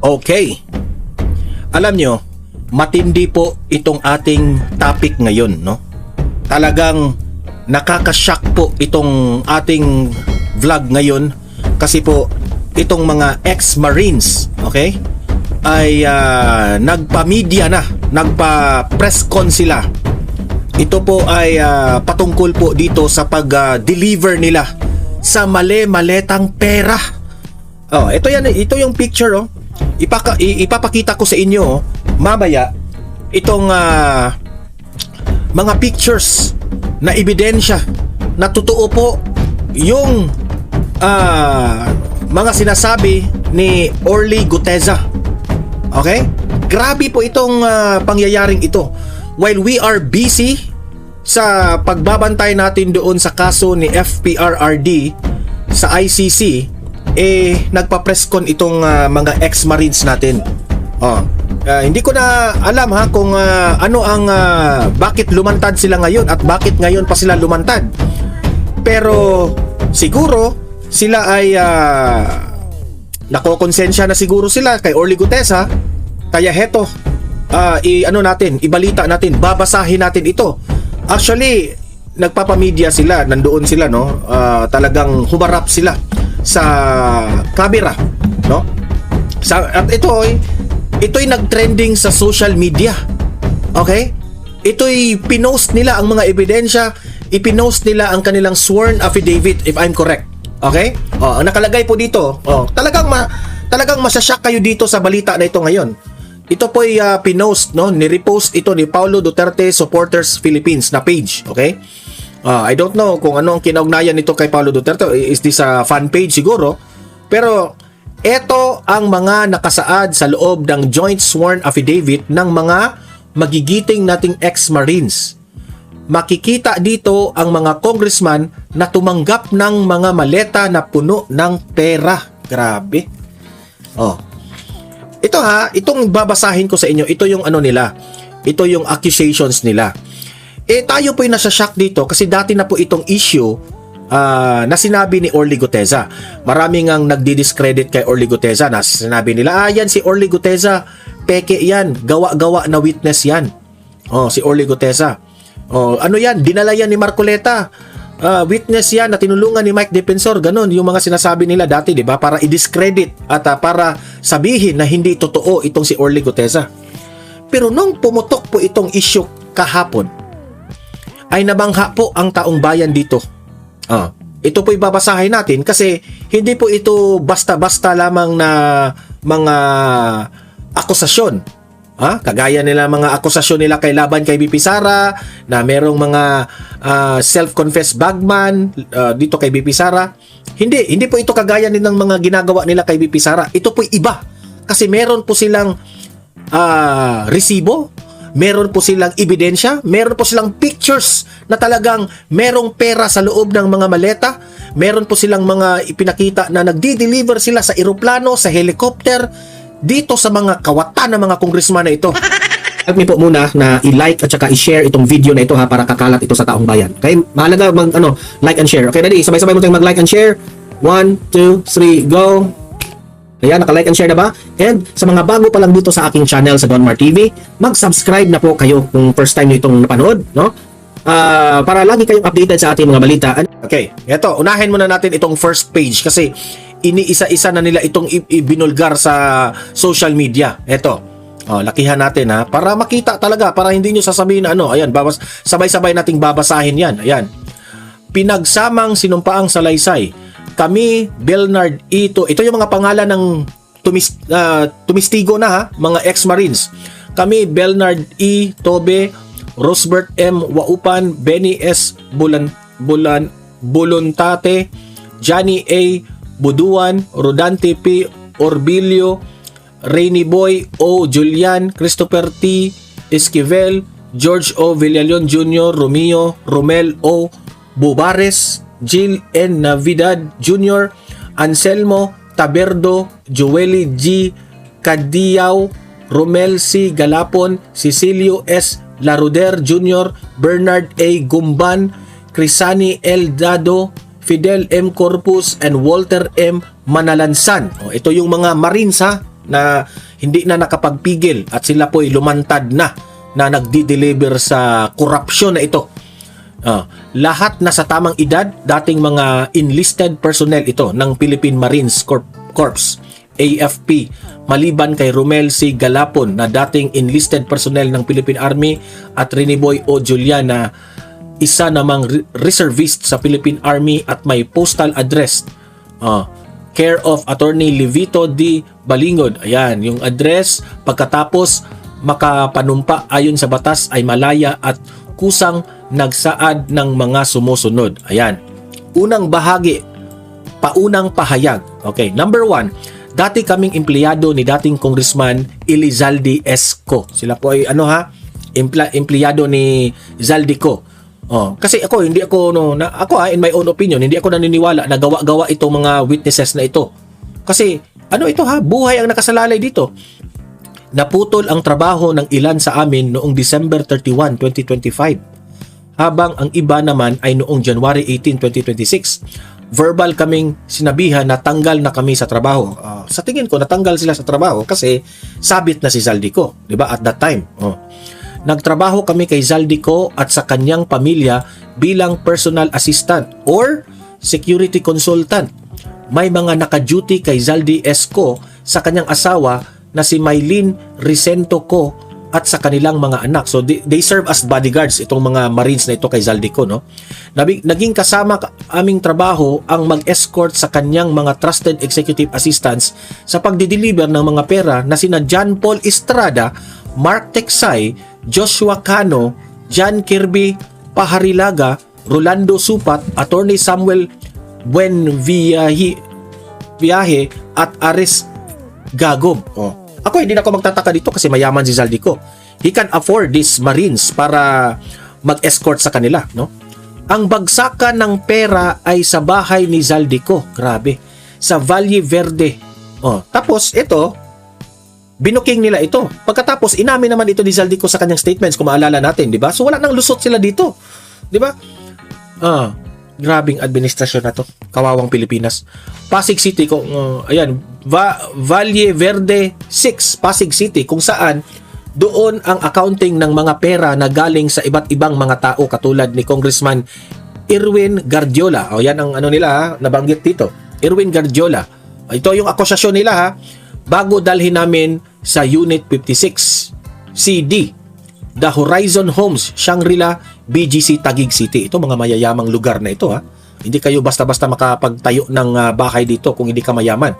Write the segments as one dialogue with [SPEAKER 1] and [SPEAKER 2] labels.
[SPEAKER 1] Okay. Alam nyo, matindi po itong ating topic ngayon, no? Talagang nakakashock po itong ating vlog ngayon kasi po itong mga ex-Marines, okay? Ay nagpa-media na, nagpa-press con sila. Ito po ay patungkol po dito sa pag-deliver nila sa mali-maletang pera. Oh, ito yan, ito yung picture, oh. Ipapakita ko sa inyo, oh, mamaya itong mga pictures na ebidensya na totoo po yung mga sinasabi ni Orly Guteza. Okay? Grabe po itong pangyayaring ito. While we are busy sa pagbabantay natin doon sa kaso ni FPRRD sa ICC, nagpa-presscon itong mga ex-Marines natin. Hindi ko na alam kung ano ang bakit lumantad sila ngayon at bakit ngayon pa sila lumantad. Pero siguro sila ay nakokonsensya na siguro sila kay Orly Guteza. Kaya heto, ibalita natin, babasahin natin ito. Actually, nagpapamedia sila, nandoon sila, no? Talagang humarap sila sa camera, no? At ito'y nag-trending sa social media. Okay? Ito'y pinost nila ang mga ebidensya, ipinost nila ang kanilang sworn affidavit, if I'm correct. Okay? Ang nakalagay po dito, talagang masashock kayo dito sa balita na ito ngayon. Ito po'y pinost, no? Ni-repost ito ni Paulo Duterte Supporters Philippines na page. Okay? I don't know kung ano ang kinaugnayan nito kay Paulo Duterte. Is this a fan page siguro? Pero ito ang mga nakasaad sa loob ng joint sworn affidavit ng mga magigiting nating ex-Marines. Makikita dito ang mga congressman na tumanggap ng mga maleta na puno ng pera. Grabe. Itong babasahin ko sa inyo, ito yung ano nila. Ito yung accusations nila. Tayo po'y nasa-shock dito kasi dati na po itong issue na sinabi ni Orly Guteza. Maraming ang nagdi-discredit kay Orly Guteza na sinabi nila, yan si Orly Guteza, peke yan, gawa-gawa na witness yan. Si Orly Guteza. Ano yan, dinala yan ni Marcoleta. Witness yan na tinulungan ni Mike Defensor. Ganon yung mga sinasabi nila dati, di ba? Para i-discredit at para sabihin na hindi totoo itong si Orly Guteza. Pero nung pumutok po itong issue kahapon, ay nabangha po ang taong bayan dito. Ito po ibabasahin natin kasi hindi po ito basta-basta lamang na mga akusasyon. Kagaya nila mga akusasyon nila kay laban kay BP Sara na merong mga self-confessed bagman dito kay BP Sara. Hindi po ito kagaya ng mga ginagawa nila kay BP Sara. Ito po iba kasi meron po silang resibo, meron po silang ebidensya, meron po silang pictures na talagang merong pera sa loob ng mga maleta, meron po silang mga ipinakita na nagdi-deliver sila sa eroplano, sa helicopter, dito sa mga kawatan ng mga congressman na ito. Help me po muna na i-like at saka i-share itong video na ito para kakalat ito sa taong bayan. Okay? Mahalaga like and share. Okay, ready? Sabay-sabay mo tayong mag-like and share. 1, 2, 3, go! Ayan, naka-like and share na ba? And sa mga bago pa lang dito sa aking channel sa Donmar TV, mag-subscribe na po kayo kung first time nyo itong napanood, no? Para lagi kayong updated sa ating mga balita. Okay, eto, unahin muna natin itong first page kasi iniisa-isa na nila itong ibinulgar sa social media. Eto, lakihan natin para makita talaga, para hindi nyo sasabihin na ayan, sabay-sabay nating babasahin yan. Ayan, pinagsamang sinumpaang salaysay. Kami, Bernard ito yung mga pangalan ng tumistigo na mga ex-Marines. Kami, Bernard E. Tobe, Rosbert M. Waupan, Benny S. Bulontate, Johnny A. Buduan, Rodante P. Orbilio, Rainy Boy O. Julian, Christopher T. Esquivel, George O. Villalion Jr., Romel O. Bubares, Jill N. Navidad Jr., Anselmo Taberdo, Joely G. Cadiao, Romel C. Galapon, Cecilio S. Laruder Jr., Bernard A. Gumban, Crisani L. Dado, Fidel M. Corpus, and Walter M. Manalansan. Ito yung mga Marines na hindi na nakapagpigil at sila po'y lumantad na nagdi-deliver sa korupsyon na ito. Lahat na sa tamang edad, dating mga enlisted personnel ito ng Philippine Marines Corps, AFP, maliban kay Romel C. Galapon na dating enlisted personnel ng Philippine Army at Reniboy O. Juliana, isa namang reservist sa Philippine Army at may postal address. Care of Attorney Levito D. Balingod. Ayan, yung address pagkatapos makapanumpa ayon sa batas ay malaya at kusang nagsaad ng mga sumusunod. Ayan. Unang bahagi, paunang pahayag. Okay, number 1, dati kaming empleyado ni dating Congressman Elizalde Esco. Sila po ay empleyado ni Zaldico. Kasi ako in my own opinion, hindi ako naniniwala na gawa-gawa itong mga witnesses na ito. Kasi buhay ang nakasalalay dito. Naputol ang trabaho ng ilan sa amin noong December 31, 2025. Habang ang iba naman ay noong January 18, 2026. Verbal kaming sinabihan na tanggal na kami sa trabaho. Sa tingin ko, natanggal sila sa trabaho kasi sabit na si Zaldico, di ba, at that time. Nagtrabaho kami kay Zaldico at sa kanyang pamilya bilang personal assistant or security consultant. May mga naka-duty kay Zaldi Esco sa kanyang asawa na si Maylene Ricento Co at sa kanilang mga anak. So they serve as bodyguards itong mga Marines na ito kay Zaldico, no? Naging kasama aming trabaho ang mag-escort sa kanyang mga trusted executive assistants sa pagdi-deliver ng mga pera na sina John Paul Estrada, Mark Teksay, Joshua Cano, John Kirby Paharilaga, Rolando Supat, Attorney Samuel Buenviaje at Aris Gagob. Ako hindi na ako magtataka dito kasi mayaman si Zaldico. He can afford these Marines para mag-escort sa kanila, no? Ang bagsakan ng pera ay sa bahay ni Zaldico. Grabe. Sa Valle Verde. Tapos ito, binuking nila ito. Pagkatapos, inamin naman ito ni Zaldico sa kanyang statements kung maalala natin, di ba? So wala nang lusot sila dito. Di ba? Grabing administrasyon na to. Kawawang Pilipinas. Pasig City, Valle Verde 6, Pasig City, kung saan doon ang accounting ng mga pera na galing sa iba't ibang mga tao katulad ni Congressman Erwin Gardiola. Yan ang nila nabanggit dito. Erwin Gardiola. Ito yung akusasyon nila bago dalhin namin sa Unit 56 CD, The Horizon Homes, Shangri-La, BGC, Taguig City. Ito mga mayayamang lugar na ito Hindi kayo basta-basta makapagtayo ng bahay dito kung hindi ka mayaman.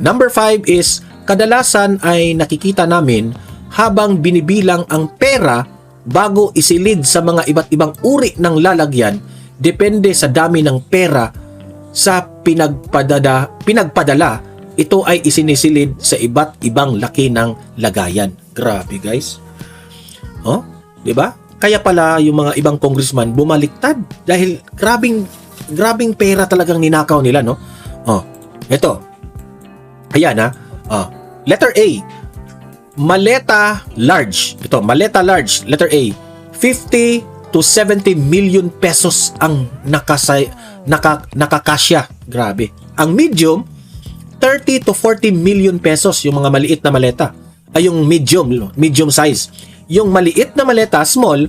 [SPEAKER 1] Number 5 is, kadalasan ay nakikita namin habang binibilang ang pera bago isilid sa mga iba't ibang uri ng lalagyan, depende sa dami ng pera sa pinagpadala, ito ay isinisilid sa iba't ibang laki ng lagayan. Grabe, guys. Di ba? Kaya pala yung mga ibang congressman bumaliktad dahil grabing pera talagang ninakaw nila, no? Ito. Ayan, letter A. Maleta large. Ito, maleta large. Letter A. 50 to 70 million pesos ang nakakasya. Grabe. Ang medium, 30 to 40 million pesos yung mga maliit na maleta. Ay, yung medium size. Yung maliit na maleta, small,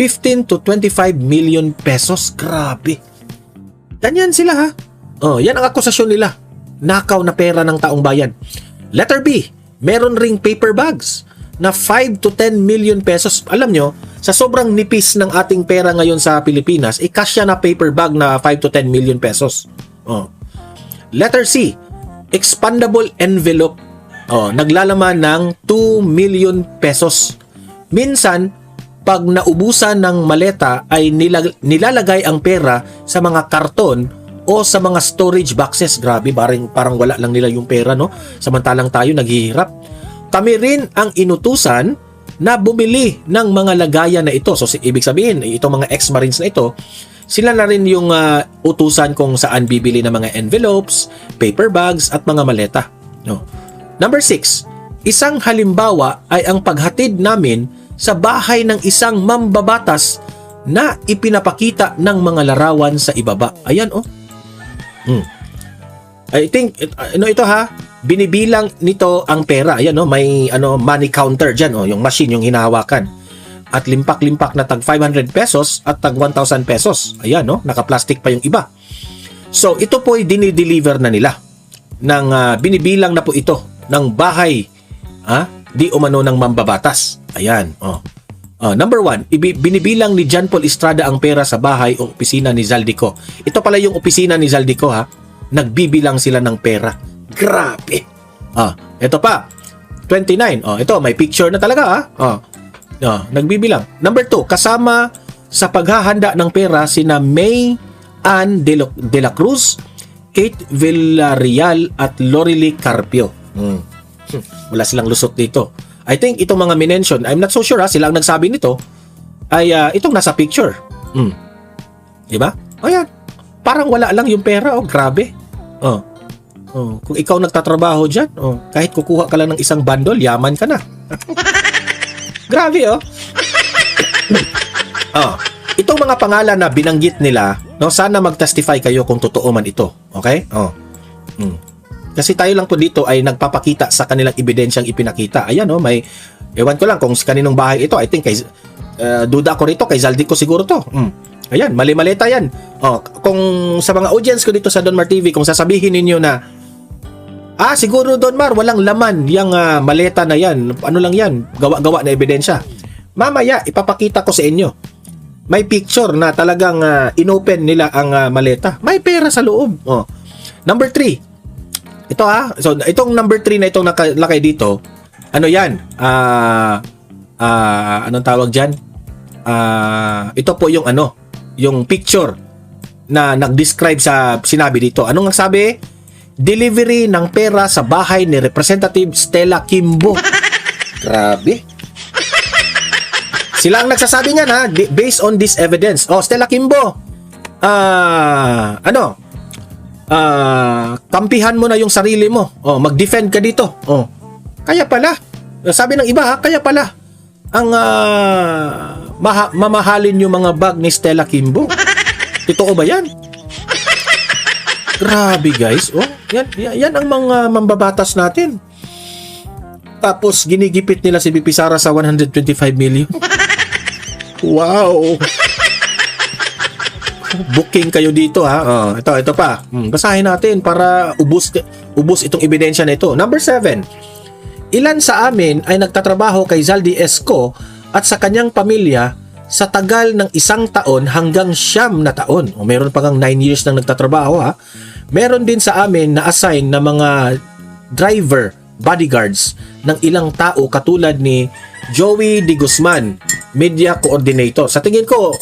[SPEAKER 1] 15 to 25 million pesos. Grabe. Ganyan sila, yan ang akusasyon nila. Nakaw na pera ng taong bayan. Letter B. Meron ring paper bags na 5 to 10 million pesos. Alam nyo, sa sobrang nipis ng ating pera ngayon sa Pilipinas, kasya na paper bag na 5 to 10 million pesos. Letter C. Expandable envelope. Naglalaman ng 2 million pesos. Minsan, pag naubusan ng maleta ay nilalagay ang pera sa mga karton o sa mga storage boxes. Grabe, parang wala lang nila yung pera, no? Samantalang tayo naghihirap. Kami rin ang inutusan na bumili ng mga lagayan na ito. So, ibig sabihin, itong mga ex-Marines na ito, sila na rin yung utusan kung saan bibili ng mga envelopes, paper bags, at mga maleta. No? Number 6, isang halimbawa ay ang paghatid namin sa bahay ng isang mambabatas na ipinapakita ng mga larawan sa ibaba. Ayan, I think, ito binibilang nito ang pera. Ayan, no, may money counter dyan, yung machine yung hinahawakan. At limpak-limpak na tag 500 pesos at tag 1,000 pesos. Ayan, no, naka-plastic pa yung iba. So, ito po ay dinideliver na nila ng binibilang na po ito ng bahay di umano ng mambabatas. Ayan, number 1, binibilang ni John Paul Estrada ang pera sa bahay o opisina ni Zaldico. Ito pala yung opisina ni Zaldico, nagbibilang sila ng pera. Grabe. Ito pa. 29. Ito may picture na talaga, nagbibilang. Number 2, kasama sa paghahanda ng pera sina May Ann de la Cruz, Kate Villarreal at Lorely Carpio. Wala silang lusot dito. I think itong mga minention, I'm not so sure sila ang nagsabi nito, ay itong nasa picture. Diba? Ayan. Parang wala lang yung pera. Grabe. Kung ikaw nagtatrabaho dyan, kahit kukuha ka lang ng isang bundle, yaman ka na. Grabe, Itong mga pangalan na binanggit nila, sana mag-testify kayo kung totoo man ito. Okay? Kasi tayo lang po dito ay nagpapakita sa kanilang ebidensyang ipinakita. Ayan, may, ewan ko lang kung kaninong bahay ito. I think, duda ko rito, kay Zaldico siguro to. Ayan, mali-maleta yan. Kung sa mga audience ko dito sa Don Mar TV, kung sasabihin ninyo na, siguro Don Mar, walang laman yung maleta na yan. Ano lang yan? Gawa-gawa na ebidensya. Mamaya, ipapakita ko sa inyo. May picture na talagang inopen nila ang maleta. May pera sa loob. Number 3. Ito So, itong number 3 na itong nakalakay dito, ano yan? Anong tawag dyan? Ito po yung yung picture na nag-describe sa sinabi dito. Anong sabi? Delivery ng pera sa bahay ni Representative Stella Kimbo. Grabe. Sila ang nagsasabi niyan, based on this evidence. Stella Kimbo, kampihan mo na yung sarili mo. Mag-defend ka dito. Kaya pala, sabi ng iba, kaya pala, ang mamahalin yung mga bag ni Stella Kimbo. Totoo ba yan? Grabe guys. Yan ang mga mambabatas natin. Tapos ginigipit nila si BP Sara sa 125 million. Wow. Booking kayo dito ito pa. Basahin natin para ubos itong ebidensya na ito. Number 7. Ilan sa amin ay nagtatrabaho kay Zaldi Esco at sa kanyang pamilya sa tagal ng 1 taon hanggang 9 na taon. Meron pa ngang 9 years nang nagtatrabaho Meron din sa amin na assign na mga driver, bodyguards ng ilang tao katulad ni Joey De Guzman, media coordinator. Sa tingin ko,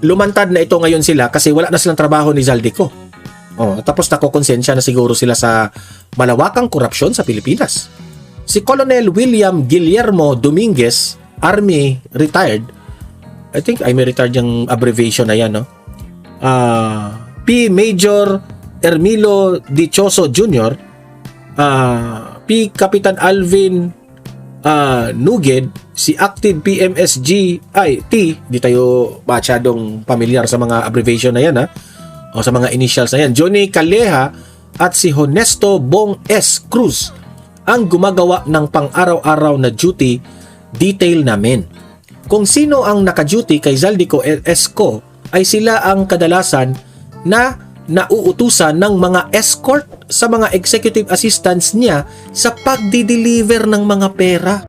[SPEAKER 1] lumantad na ito ngayon sila kasi wala na silang trabaho ni Zaldico. Tapos nakokonsensya na siguro sila sa malawakang korupsyon sa Pilipinas. Si Colonel William Guillermo Dominguez, Army retired. I think I may retired yung abbreviation na yan, P. Major Ermilo Dichoso Jr., P. Kapitan Alvin Nuged, si Active PMSG T, di tayo masyadong familiar sa mga abbreviation na yan o sa mga initials na yan, Johnny Calleja at si Honesto Bong S. Cruz ang gumagawa ng pang-araw-araw na duty detail namin. Kung sino ang naka-duty kay Zaldico Esco ay sila ang kadalasan na nauutusan ng mga escort sa mga executive assistants niya sa pagdi-deliver ng mga pera.